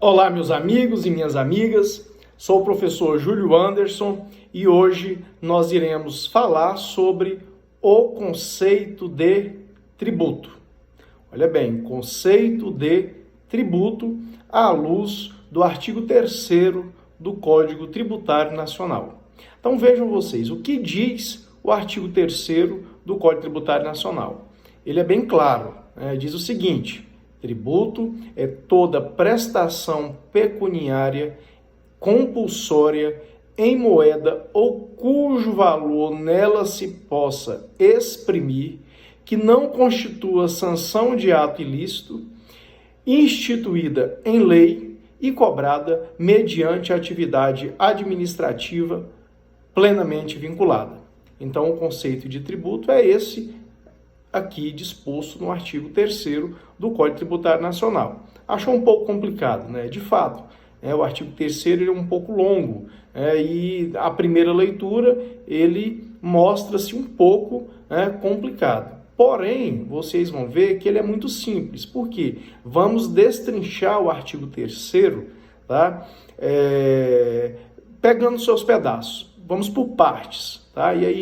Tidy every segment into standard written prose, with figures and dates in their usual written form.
Olá, meus amigos e minhas amigas, sou o professor Júlio Anderson e hoje nós iremos falar sobre o conceito de tributo. Olha bem, conceito de tributo à luz do artigo 3º do Código Tributário Nacional. Então vejam vocês, o que diz o artigo 3º do Código Tributário Nacional? Ele é bem claro, diz o seguinte: tributo é toda prestação pecuniária compulsória em moeda ou cujo valor nela se possa exprimir, que não constitua sanção de ato ilícito, instituída em lei e cobrada mediante atividade administrativa plenamente vinculada. Então, o conceito de tributo é esse aqui disposto no artigo 3º do Código Tributário Nacional. Achou um pouco complicado, né? De fato, o artigo 3º é um pouco longo, e a primeira leitura ele mostra-se um pouco complicado. Porém, vocês vão ver que ele é muito simples. Por quê? Vamos destrinchar o artigo 3º, tá? Pegando seus pedaços. Vamos por partes, tá? E aí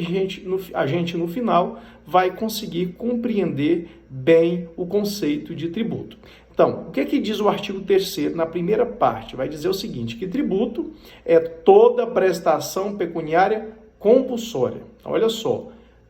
a gente no final vai conseguir compreender bem o conceito de tributo. Então, o que diz o artigo 3º na primeira parte? Vai dizer o seguinte, que tributo é toda prestação pecuniária compulsória. Olha só,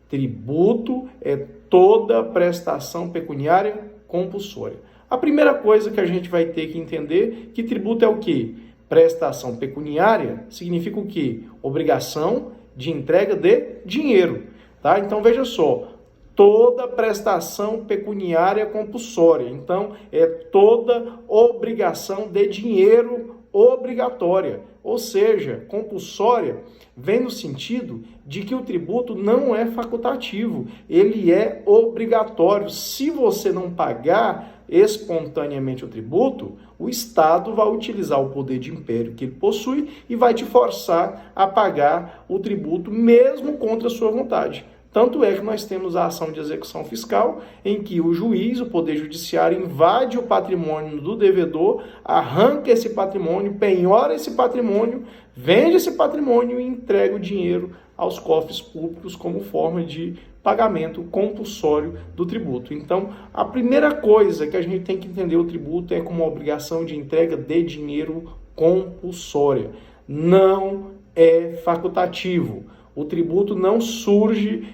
tributo é toda prestação pecuniária compulsória. A primeira coisa que a gente vai ter que entender que tributo é o quê? Prestação pecuniária significa o quê? Obrigação de entrega de dinheiro, tá? Então, veja só, toda prestação pecuniária compulsória. Então, é toda obrigação de dinheiro obrigatória. Ou seja, compulsória vem no sentido de que o tributo não é facultativo, ele é obrigatório. Se você não pagar espontaneamente o tributo, o Estado vai utilizar o poder de império que ele possui e vai te forçar a pagar o tributo mesmo contra a sua vontade. Tanto é que nós temos a ação de execução fiscal, em que o juiz, o Poder Judiciário, invade o patrimônio do devedor, arranca esse patrimônio, penhora esse patrimônio, vende esse patrimônio e entrega o dinheiro aos cofres públicos como forma de pagamento compulsório do tributo. Então, a primeira coisa que a gente tem que entender o tributo é como uma obrigação de entrega de dinheiro compulsória. Não é facultativo. O tributo não surge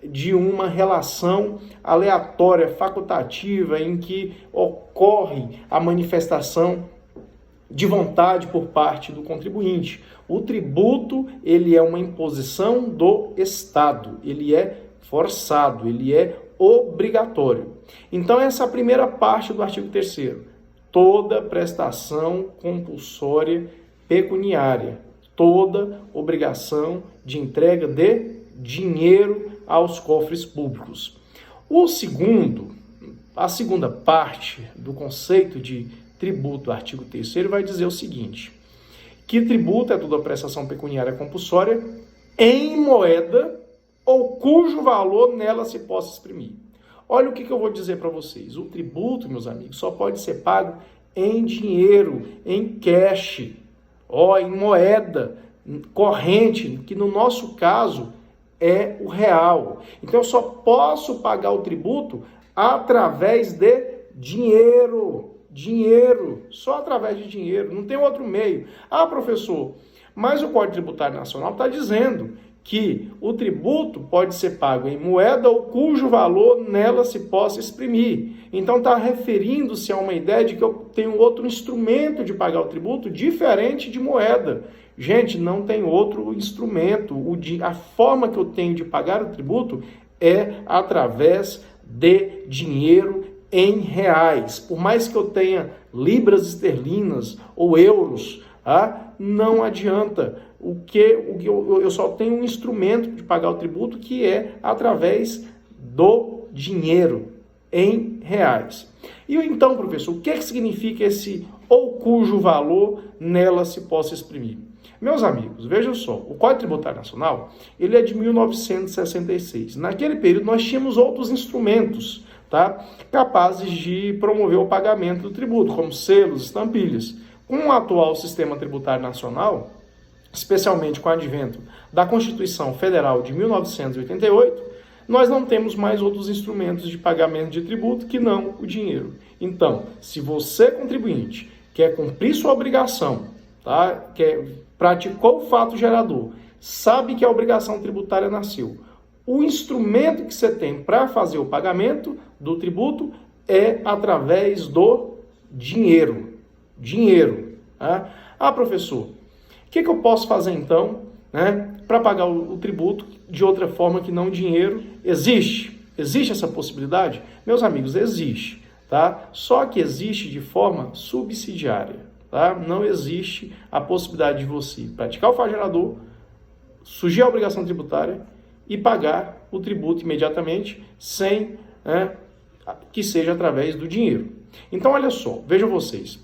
de uma relação aleatória, facultativa, em que ocorre a manifestação de vontade por parte do contribuinte. O tributo, ele é uma imposição do Estado, ele é forçado, ele é obrigatório. Então, essa é a primeira parte do artigo 3º. Toda prestação compulsória pecuniária, toda obrigação de entrega de dinheiro aos cofres públicos. A segunda parte do conceito de tributo, artigo 3º, vai dizer o seguinte, que tributo é toda prestação pecuniária compulsória em moeda ou cujo valor nela se possa exprimir. Olha o que eu vou dizer para vocês. O tributo, meus amigos, só pode ser pago em dinheiro, em cash, em moeda corrente, que no nosso caso é o real. Então eu só posso pagar o tributo através de dinheiro, só através de dinheiro, não tem outro meio. Ah, professor, mas o Código Tributário Nacional está dizendo que o tributo pode ser pago em moeda ou cujo valor nela se possa exprimir. Então está referindo-se a uma ideia de que eu tenho outro instrumento de pagar o tributo diferente de moeda. Gente, não tem outro instrumento. A forma que eu tenho de pagar o tributo é através de dinheiro em reais. Por mais que eu tenha libras esterlinas ou euros, não adianta. Eu só tenho um instrumento de pagar o tributo que é através do dinheiro em reais. E então, professor, o que significa esse ou cujo valor nela se possa exprimir? Meus amigos, vejam só, o Código Tributário Nacional, ele é de 1966. Naquele período nós tínhamos outros instrumentos, tá, capazes de promover o pagamento do tributo, como selos, estampilhas. Com o atual sistema tributário nacional, especialmente com o advento da Constituição Federal de 1988, nós não temos mais outros instrumentos de pagamento de tributo que não o dinheiro. Então, se você, contribuinte, quer cumprir sua obrigação, tá? Praticou o fato gerador, sabe que a obrigação tributária nasceu, o instrumento que você tem para fazer o pagamento do tributo é através do dinheiro. Dinheiro. Tá? Ah, professor, o que eu posso fazer então, né, para pagar o tributo de outra forma que não dinheiro? Existe? Existe essa possibilidade? Meus amigos, existe. Tá? Só que existe de forma subsidiária. Tá? Não existe a possibilidade de você praticar o fato gerador, surgir a obrigação tributária e pagar o tributo imediatamente sem que seja através do dinheiro. Então, olha só, vejam vocês.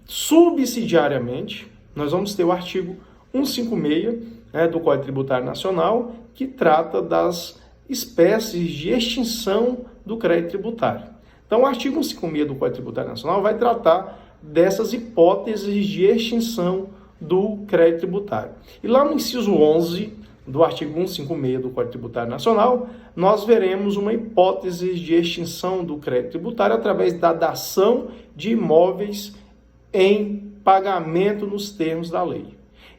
Subsidiariamente, nós vamos ter o artigo 156 do Código Tributário Nacional, que trata das espécies de extinção do crédito tributário. Então, o artigo 156 do Código Tributário Nacional vai tratar dessas hipóteses de extinção do crédito tributário. E lá no inciso 11 do artigo 156 do Código Tributário Nacional, nós veremos uma hipótese de extinção do crédito tributário através da dação de imóveis em pagamento nos termos da lei.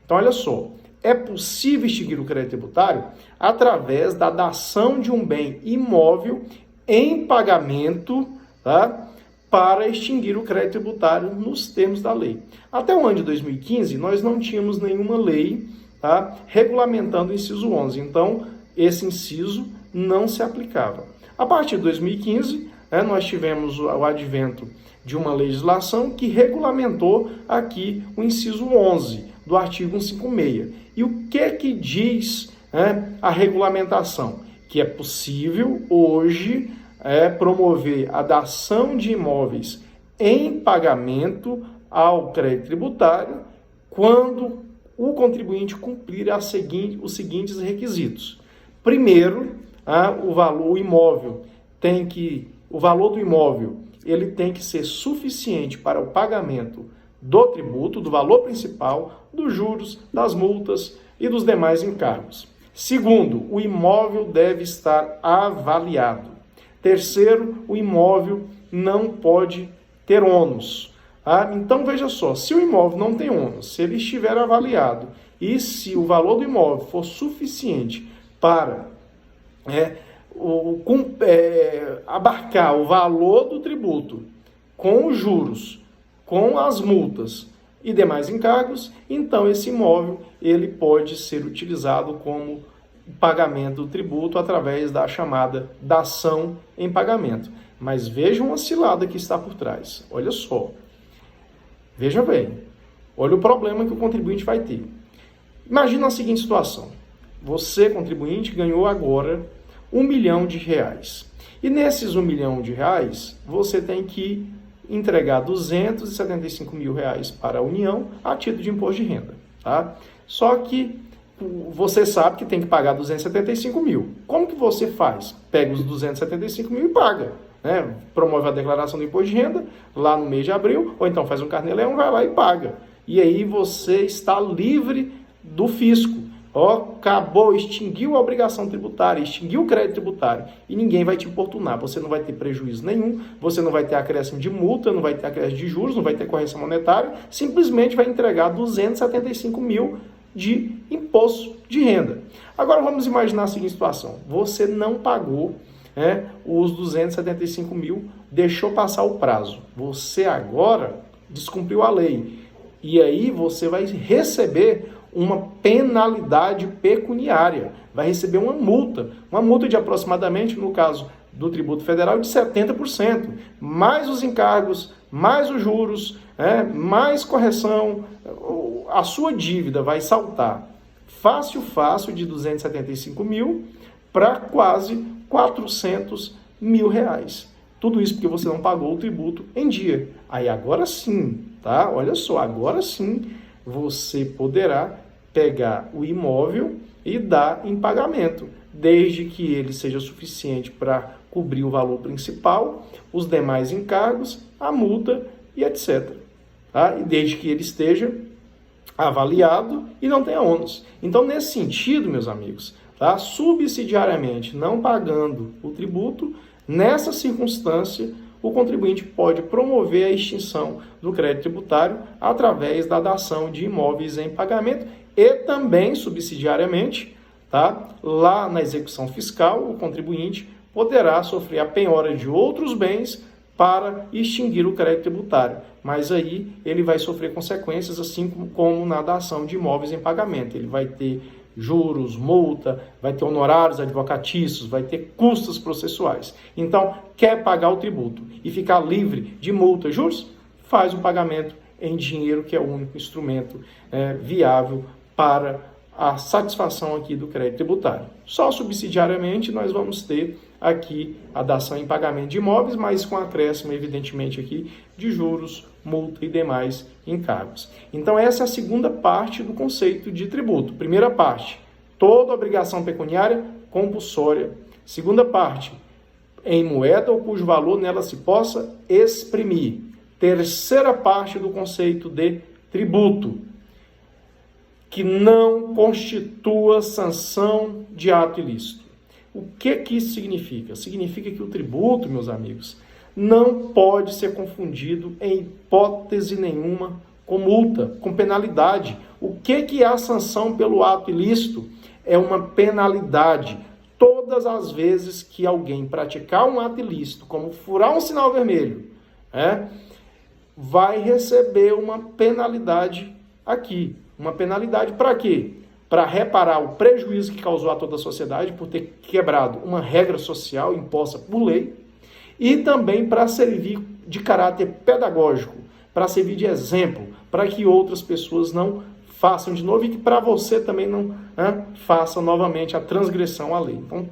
Então, olha só, é possível extinguir o crédito tributário através da dação de um bem imóvel em pagamento, tá, para extinguir o crédito tributário nos termos da lei. Até o ano de 2015, nós não tínhamos nenhuma lei, tá, regulamentando o inciso 11. Então, esse inciso não se aplicava. A partir de 2015, nós tivemos o advento de uma legislação que regulamentou aqui o inciso 11 do artigo 156. E o que diz a regulamentação? Que é possível hoje promover a dação de imóveis em pagamento ao crédito tributário quando o contribuinte cumprir os seguintes requisitos. Primeiro, o valor do imóvel ele tem que ser suficiente para o pagamento do tributo, do valor principal, dos juros, das multas e dos demais encargos. Segundo, o imóvel deve estar avaliado. Terceiro, o imóvel não pode ter ônus. Então, veja só, se o imóvel não tem ônus, se ele estiver avaliado e se o valor do imóvel for suficiente para abarcar o valor do tributo com os juros, com as multas e demais encargos, então esse imóvel ele pode ser utilizado como pagamento do tributo através da chamada dação em pagamento. Mas vejam uma cilada que está por trás. Olha só. Veja bem. Olha o problema que o contribuinte vai ter. Imagina a seguinte situação. Você, contribuinte, ganhou agora R$1 milhão. E nesses R$1 milhão, você tem que entregar R$275 mil para a União a título de imposto de renda. Tá? Só que você sabe que tem que pagar 275 mil. Como que você faz? Pega os 275 mil e paga. Promove a declaração do imposto de renda lá no mês de abril, ou então faz um carnê-leão, vai lá e paga. E aí você está livre do fisco. Acabou, extinguiu a obrigação tributária, extinguiu o crédito tributário e ninguém vai te importunar. Você não vai ter prejuízo nenhum, você não vai ter acréscimo de multa, não vai ter acréscimo de juros, não vai ter correção monetária, simplesmente vai entregar 275 mil de imposto de renda. Agora vamos imaginar a seguinte situação. Você não pagou os 275 mil, deixou passar o prazo. Você agora descumpriu a lei. E aí você vai receber uma penalidade pecuniária. Vai receber uma multa de aproximadamente, no caso do tributo federal, de 70%. Mais os encargos, mais os juros, mais correção. A sua dívida vai saltar fácil de 275 mil para quase 400 mil reais. Tudo isso porque você não pagou o tributo em dia. Aí agora sim, tá? Olha só, agora sim você poderá pegar o imóvel e dar em pagamento, desde que ele seja suficiente para cobrir o valor principal, os demais encargos, a multa e etc. Tá? E desde que ele esteja avaliado e não tenha ônus. Então, nesse sentido, meus amigos, tá? Subsidiariamente não pagando o tributo, nessa circunstância, o contribuinte pode promover a extinção do crédito tributário através da dação de imóveis em pagamento e também, subsidiariamente, tá? Lá na execução fiscal, o contribuinte poderá sofrer a penhora de outros bens para extinguir o crédito tributário. Mas aí ele vai sofrer consequências, assim como na dação de imóveis em pagamento. Ele vai ter juros, multa, vai ter honorários advocatícios, vai ter custos processuais. Então, quer pagar o tributo e ficar livre de multa e juros? Faz o pagamento em dinheiro, que é o único instrumento viável para a satisfação aqui do crédito tributário. Só subsidiariamente nós vamos ter aqui a dação em pagamento de imóveis, mas com acréscimo, evidentemente, aqui de juros, multa e demais encargos. Então, essa é a segunda parte do conceito de tributo. Primeira parte, toda obrigação pecuniária compulsória. Segunda parte, em moeda ou cujo valor nela se possa exprimir. Terceira parte do conceito de tributo, que não constitua sanção de ato ilícito. O que isso significa? Significa que o tributo, meus amigos, não pode ser confundido em hipótese nenhuma com multa, com penalidade. O que é a sanção pelo ato ilícito? É uma penalidade. Todas as vezes que alguém praticar um ato ilícito, como furar um sinal vermelho, vai receber uma penalidade aqui. Uma penalidade para quê? Para reparar o prejuízo que causou a toda a sociedade por ter quebrado uma regra social imposta por lei e também para servir de caráter pedagógico, para servir de exemplo, para que outras pessoas não façam de novo e que para você também não faça novamente a transgressão à lei. Então,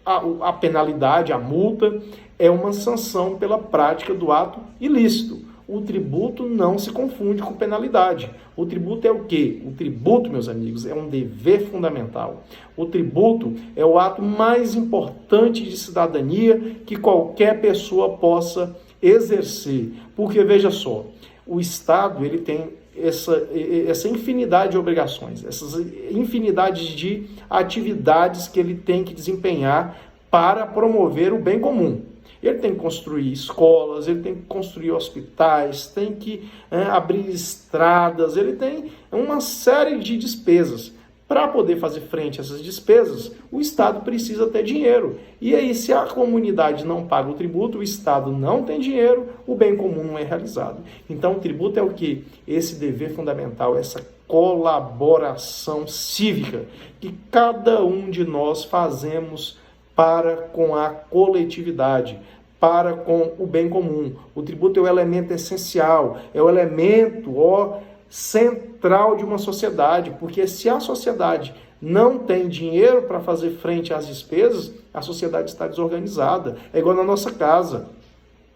a penalidade, a multa, é uma sanção pela prática do ato ilícito. O tributo não se confunde com penalidade. O tributo é o quê? O tributo, meus amigos, é um dever fundamental. O tributo é o ato mais importante de cidadania que qualquer pessoa possa exercer. Porque, veja só, o Estado ele tem essa infinidade de obrigações, essas infinidade de atividades que ele tem que desempenhar para promover o bem comum. Ele tem que construir escolas, ele tem que construir hospitais, tem que abrir estradas, ele tem uma série de despesas. Para poder fazer frente a essas despesas, o Estado precisa ter dinheiro. E aí, se a comunidade não paga o tributo, o Estado não tem dinheiro, o bem comum não é realizado. Então, o tributo é o quê? Esse dever fundamental, essa colaboração cívica que cada um de nós fazemos para com a coletividade, para com o bem comum. O tributo é o elemento essencial, é o elemento central de uma sociedade, porque se a sociedade não tem dinheiro para fazer frente às despesas, a sociedade está desorganizada. É igual na nossa casa,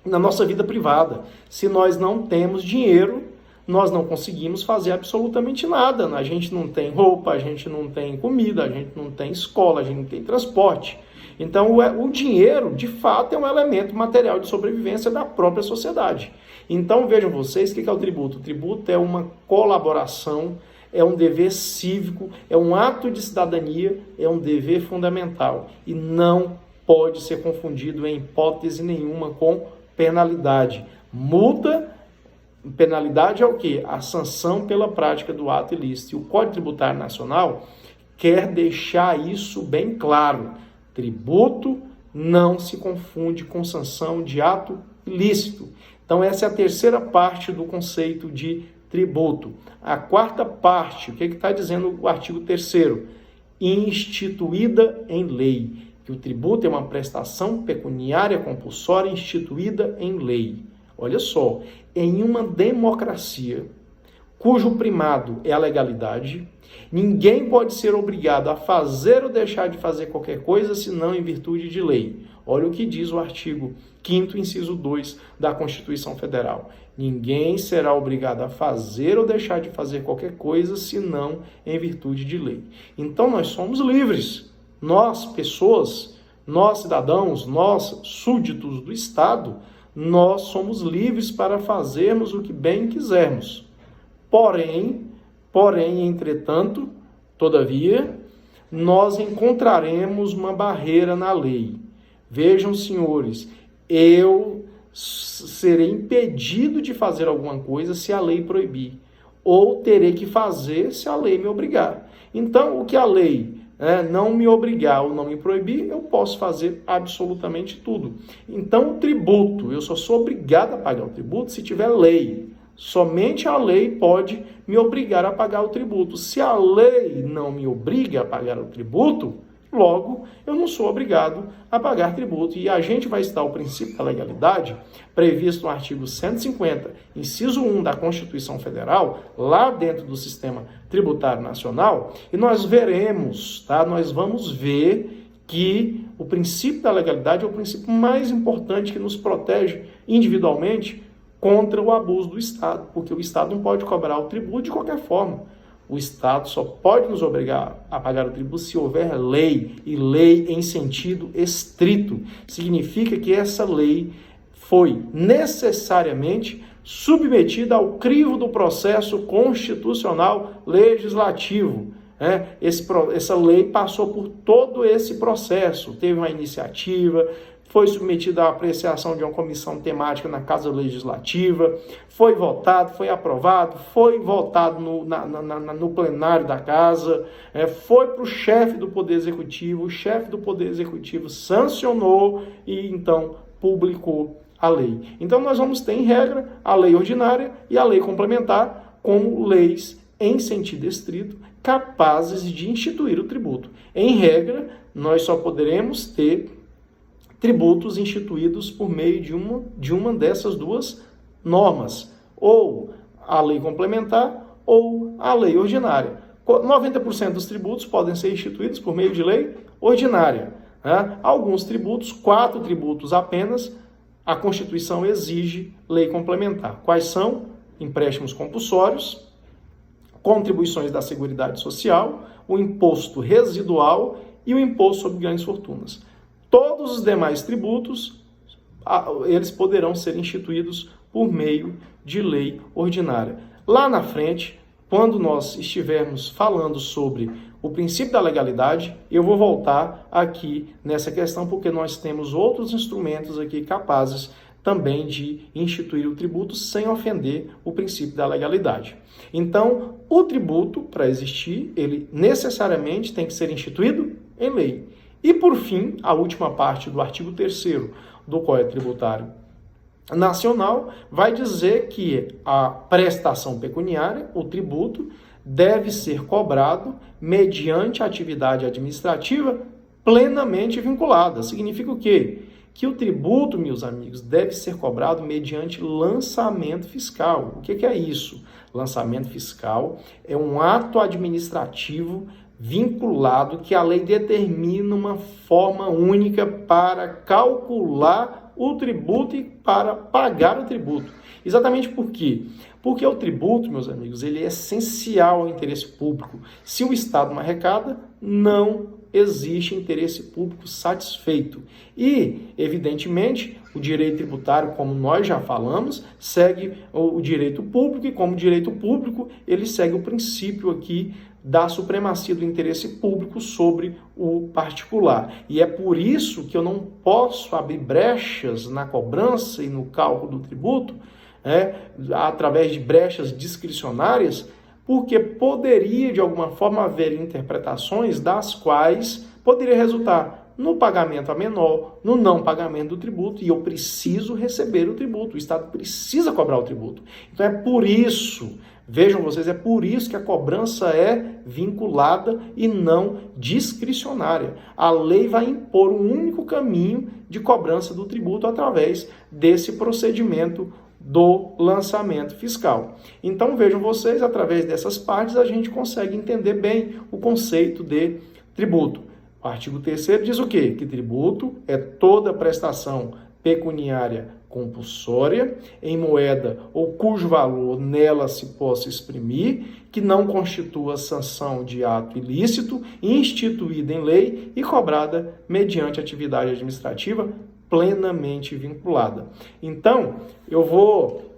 na nossa vida privada. Se nós não temos dinheiro, nós não conseguimos fazer absolutamente nada. A gente não tem roupa, a gente não tem comida, a gente não tem escola, a gente não tem transporte. Então, o dinheiro, de fato, é um elemento material de sobrevivência da própria sociedade. Então, vejam vocês, o que é o tributo? O tributo é uma colaboração, é um dever cívico, é um ato de cidadania, é um dever fundamental. E não pode ser confundido em hipótese nenhuma com penalidade. Multa, penalidade é o quê? A sanção pela prática do ato ilícito. E o Código Tributário Nacional quer deixar isso bem claro. Tributo não se confunde com sanção de ato ilícito. Então, essa é a terceira parte do conceito de tributo. A quarta parte, o que está dizendo o artigo 3º? Instituída em lei. Que o tributo é uma prestação pecuniária compulsória instituída em lei. Olha só, em uma democracia cujo primado é a legalidade, ninguém pode ser obrigado a fazer ou deixar de fazer qualquer coisa senão em virtude de lei. Olha o que diz o artigo 5º, inciso 2 da Constituição Federal. Ninguém será obrigado a fazer ou deixar de fazer qualquer coisa senão em virtude de lei. Então nós somos livres. Nós, pessoas, nós cidadãos, nós súditos do Estado, nós somos livres para fazermos o que bem quisermos. Porém, entretanto, todavia, nós encontraremos uma barreira na lei. Vejam, senhores, eu serei impedido de fazer alguma coisa se a lei proibir, ou terei que fazer se a lei me obrigar. Então, o que a lei não me obrigar ou não me proibir, eu posso fazer absolutamente tudo. Então, o tributo, eu só sou obrigado a pagar o tributo se tiver lei. Somente a lei pode me obrigar a pagar o tributo. Se a lei não me obriga a pagar o tributo, logo, eu não sou obrigado a pagar tributo. E a gente vai citar o princípio da legalidade, previsto no artigo 150, inciso 1 da Constituição Federal, lá dentro do Sistema Tributário Nacional, e nós veremos, nós vamos ver que o princípio da legalidade é o princípio mais importante que nos protege individualmente contra o abuso do Estado, porque o Estado não pode cobrar o tributo de qualquer forma. O Estado só pode nos obrigar a pagar o tributo se houver lei, e lei em sentido estrito. Significa que essa lei foi necessariamente submetida ao crivo do processo constitucional legislativo. Essa lei passou por todo esse processo, teve uma iniciativa, foi submetida à apreciação de uma comissão temática na Casa Legislativa, foi votado, foi aprovado, foi votado no plenário da Casa, foi para o chefe do Poder Executivo, o chefe do Poder Executivo sancionou e então publicou a lei. Então nós vamos ter em regra a lei ordinária e a lei complementar como leis em sentido estrito capazes de instituir o tributo. Em regra, nós só poderemos ter tributos instituídos por meio de uma dessas duas normas, ou a lei complementar ou a lei ordinária. 90% dos tributos podem ser instituídos por meio de lei ordinária. Alguns tributos, 4 tributos apenas, a Constituição exige lei complementar. Quais são? Empréstimos compulsórios, contribuições da Seguridade Social, o imposto residual e o imposto sobre grandes fortunas. Todos os demais tributos, eles poderão ser instituídos por meio de lei ordinária. Lá na frente, quando nós estivermos falando sobre o princípio da legalidade, eu vou voltar aqui nessa questão, porque nós temos outros instrumentos aqui capazes também de instituir o tributo sem ofender o princípio da legalidade. Então, o tributo, para existir, ele necessariamente tem que ser instituído em lei. E, por fim, a última parte do artigo 3º do Código Tributário Nacional vai dizer que a prestação pecuniária, o tributo, deve ser cobrado mediante atividade administrativa plenamente vinculada. Significa o quê? Que o tributo, meus amigos, deve ser cobrado mediante lançamento fiscal. O que é isso? Lançamento fiscal é um ato administrativo vinculado que a lei determina uma forma única para calcular o tributo e para pagar o tributo. Exatamente por quê? Porque o tributo, meus amigos, ele é essencial ao interesse público. Se o Estado não arrecada, não existe interesse público satisfeito. E, evidentemente, o direito tributário, como nós já falamos, segue o direito público, e como direito público, ele segue o princípio aqui da supremacia do interesse público sobre o particular. E é por isso que eu não posso abrir brechas na cobrança e no cálculo do tributo, através de brechas discricionárias, porque poderia, de alguma forma, haver interpretações das quais poderia resultar no pagamento a menor, no não pagamento do tributo, e eu preciso receber o tributo, o Estado precisa cobrar o tributo. Então é por isso, vejam vocês, é por isso que a cobrança é vinculada e não discricionária. A lei vai impor um único caminho de cobrança do tributo através desse procedimento do lançamento fiscal. Então vejam vocês, através dessas partes a gente consegue entender bem o conceito de tributo. O artigo 3º diz o quê? Que tributo é toda prestação pecuniária compulsória em moeda ou cujo valor nela se possa exprimir, que não constitua sanção de ato ilícito, instituída em lei e cobrada mediante atividade administrativa plenamente vinculada. Então, eu vou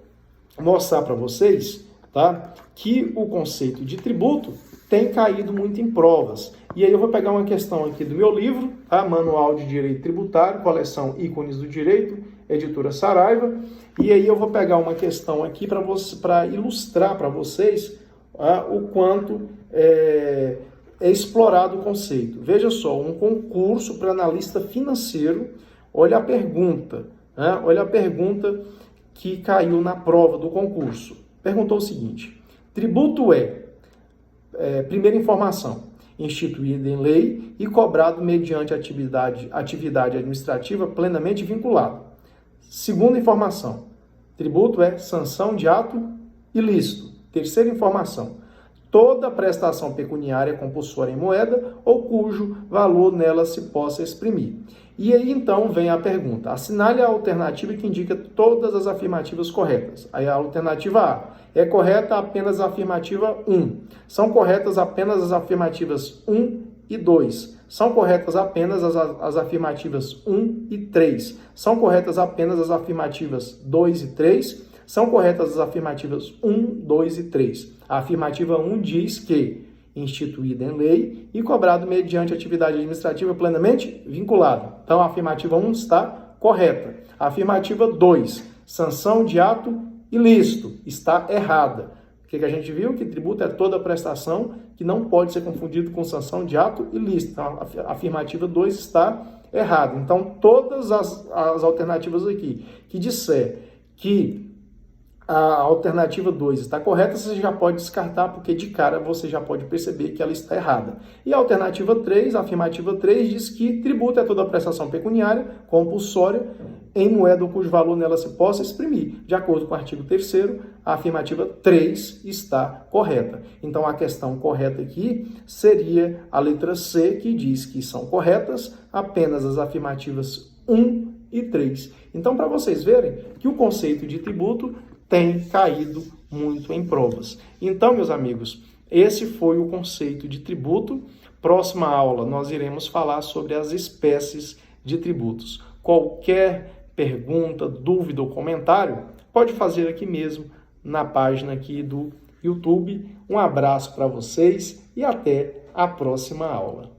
mostrar para vocês, tá, que o conceito de tributo tem caído muito em provas. E aí eu vou pegar uma questão aqui do meu livro, tá? Manual de Direito Tributário, coleção Ícones do Direito, editora Saraiva. E aí eu vou pegar uma questão aqui para ilustrar para vocês o quanto é explorado o conceito. Veja só, um concurso para analista financeiro, olha a pergunta, né? Olha a pergunta que caiu na prova do concurso. Perguntou o seguinte: tributo primeira informação, instituído em lei e cobrado mediante atividade administrativa plenamente vinculada. Segunda informação, tributo é sanção de ato ilícito. Terceira informação, toda prestação pecuniária compulsória em moeda ou cujo valor nela se possa exprimir. E aí então vem a pergunta: assinale a alternativa que indica todas as afirmativas corretas. Aí a alternativa A: é correta apenas a afirmativa 1. São corretas apenas as afirmativas 1 e 2. São corretas apenas as afirmativas 1 e 3. São corretas apenas as afirmativas 2 e 3. São corretas as afirmativas 1, 2 e 3. A afirmativa 1 diz que instituída em lei e cobrado mediante atividade administrativa plenamente vinculada. Então, a afirmativa 1 está correta. A afirmativa 2, sanção de ato ilícito, está errada. O que a gente viu? Que tributo é toda prestação que não pode ser confundido com sanção de ato ilícito. Então, a afirmativa 2 está errada. Então, todas as alternativas aqui que disser que a alternativa 2 está correta, você já pode descartar, porque de cara você já pode perceber que ela está errada. E a alternativa 3, a afirmativa 3, diz que tributo é toda prestação pecuniária compulsória em moeda cujo valor nela se possa exprimir. De acordo com o artigo 3º, a afirmativa 3 está correta. Então, a questão correta aqui seria a letra C, que diz que são corretas apenas as afirmativas 1 e 3. Então, para vocês verem que o conceito de tributo tem caído muito em provas. Então, meus amigos, esse foi o conceito de tributo. Próxima aula, nós iremos falar sobre as espécies de tributos. Qualquer pergunta, dúvida ou comentário, pode fazer aqui mesmo na página aqui do YouTube. Um abraço para vocês e até a próxima aula.